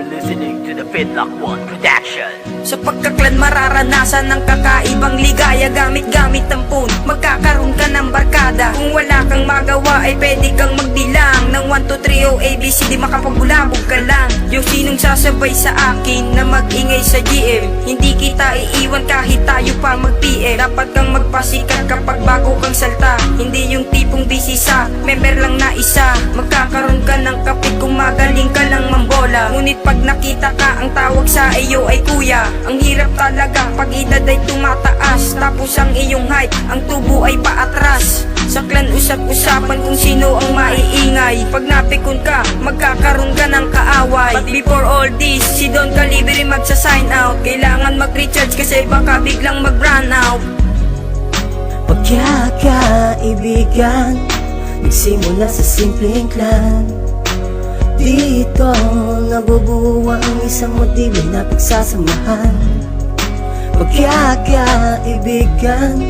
are listening to the Fitlock One Production. Sa pagkaklan mararanasan ng kakaibang ligaya. Gamit-gamit ang phone, magkakaroon ka ng barkada. Kung wala kang magawa ay pwede kang magbilang ng 1, 2, 3 o ABCD, makapagbulabog ka lang. Yung sinong sasabay sa akin na mag-ingay sa GM, hindi kita iiwan kahit tayo pa mag-PM. Dapat kang magpasikat kapag bago kang salta, hindi yung tipong busy sa member lang na isa. Magkakaroon ka ng kapit kung magaling ka lang mambola. Ngunit pag nakita ka, ang tawag sa iyo ay kuya. Ang hirap talaga pag edad ay tumataas, tapos ang iyong height, ang tubo ay paatras. Sa clan usap-usapan kung sino ang maiingay. Pag napikon ka, magkakaroon ka ng kaaway. But before all this, si Don Calibre magsa-sign out. Kailangan mag-recharge kasi baka biglang mag-run out. Pagkakaibigan, nagsimula sa simpleng clan. Dito nabubuo ang isang motibo na pagsasamahan. Pagkakaibigan,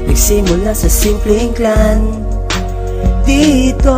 nagsimula sa simpleng clan. Dito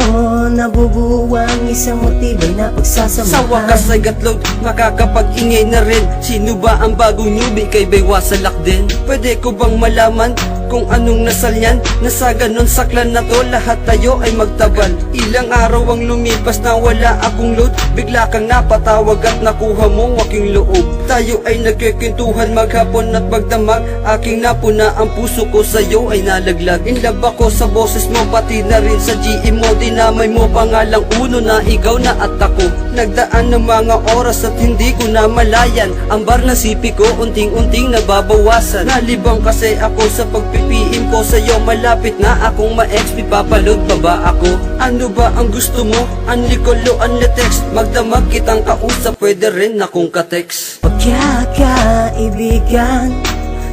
nabubuo ang isang motibo na pagsasamahan. Sa wakas ay gatlog, makakapag-ingay na rin. Sino ba ang bagong newbie kay Baywa sa Lakden? Pwede ko bang malaman kung anong nasalyan? Nasa ganon sa clan na to, lahat tayo ay magtabal. Ilang araw ang lumipas na wala akong load, bigla kang napatawag at nakuha mo aking loob. Tayo ay nagkikintuhan maghapon at magdamag, aking napuna ang puso ko sa'yo ay nalaglag. In love ako sa boses mo, pati na rin sa GM mo. Dinamay mo pangalang uno na ikaw na at ako. Nagdaan ng mga oras at hindi ko na malayan, ang bar na sipi ko unting-unting nababawasan. Nalibang kasi ako sa pagpipiim ko sa'yo, malapit na akong ma-XP, papaload pa ba ako? Ano ba ang gusto mo? Unli call o unli text, magdamag kitang kausap, pwede rin akong ka-text. Pagkakaibigan,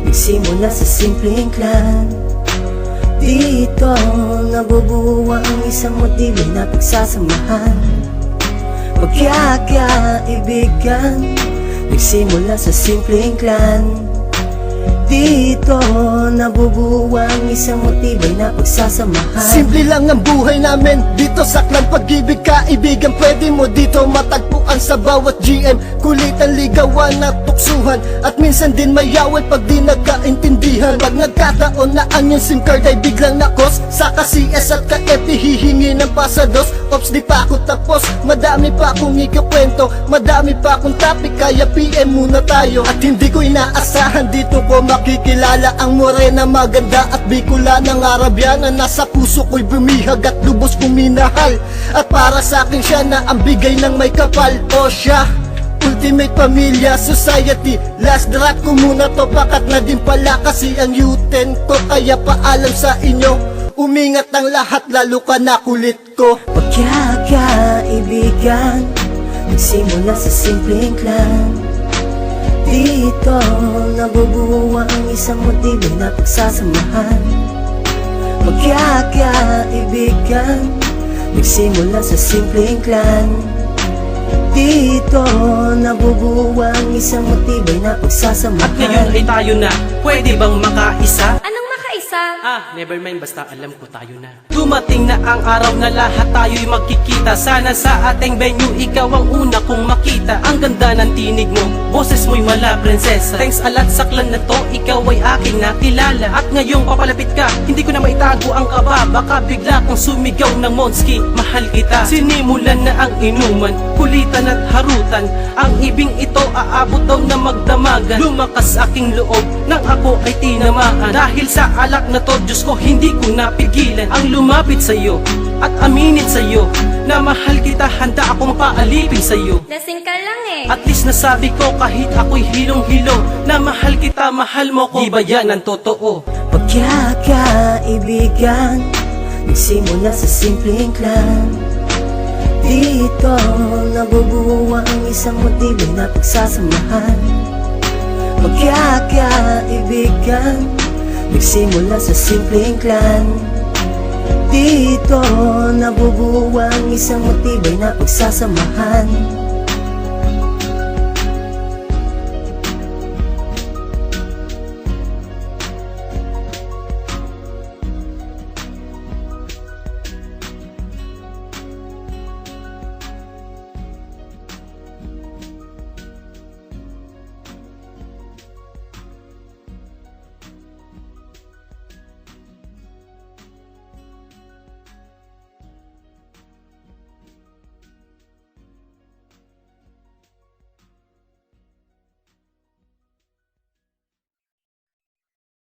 nagsimula sa simpleng clan. Dito nabubuo ang isang motibo na pagsasamahan. Pagkakaibigan, nagsimula sa simpleng clan. Dito nabubuo ang isang motibo na pagsasamahan. Simple lang ang buhay namin dito sa clan. Pag-ibig, kaibigan, pwede mo dito matagpuan sa bawat GM. Kulitan, ligawan at tuksuhan, at minsan din may away pag di nagkaintindihan. Pag nagkataon na ang yung SIM card ay biglang nakos, saka CS at ka-FP hihingi ng pasados. Ops, di pa ako tapos, madami pa akong ikakwento, madami pa akong topic, kaya PM muna tayo. At hindi ko inaasahan dito ko makikilala ang morena maganda at Bicolanang Arabiana. Nasa puso ko'y bumihag at lubos kong minahal, at para sa akin siya na ang bigay ng may kapal. O siya, Ultimate Pamilya Society. Last drop ko muna to, pakat na din pala kasi ang U10 ko. Kaya paalam sa inyo, umingat ang lahat, lalo ka na kulit ko. Pagkakaibigan, nagsimula sa simpleng clan. Dito nabubuo ang isang motibo na pagsasamahan. Pagkakaibigan, nagsimula sa simpleng clan. Dito nabubuo ang isang motibo na pagsasamahan. At ngayon ay tayo na, pwede bang makaisa? Anong makaisa? Never mind, basta alam ko tayo na. Dumating na ang araw na lahat tayo'y magkikita. Sana sa ating venue, ikaw ang una kong makita. Ang ganda ng tinig mo, boses mo'y mala prinsesa. Thanks a lot sa clan na to, ikaw ay aking nakilala. At ngayong papalapit ka, hindi ko na maitago ang kaba. Baka bigla kang sumigaw ng Monski, mahal kita. Sinimulan na ang inuman, kulitan at harutan. Ang ibing ito aabot daw na magdamagan. Lumakas aking loob nang ako ay tinamaan. Dahil sa alak na to, Diyos ko, hindi ko napigilan ang lumapit sa'yo at aminin sa'yo na mahal kita, handa akong paalipin sa'yo. Lasing ka lang eh. At least nasabi ko kahit ako'y hilong-hilo na mahal kita, mahal mo ko. Di ba yan ang totoo? Pagkakaibigan, nagsimula sa simpleng clan. Dito nabubuo ang isang motibo na pagsasamahan. Pagkakaibigan, nagsimula sa simpleng clan. Dito nabubuo ang isang motibo na pagsasamahan.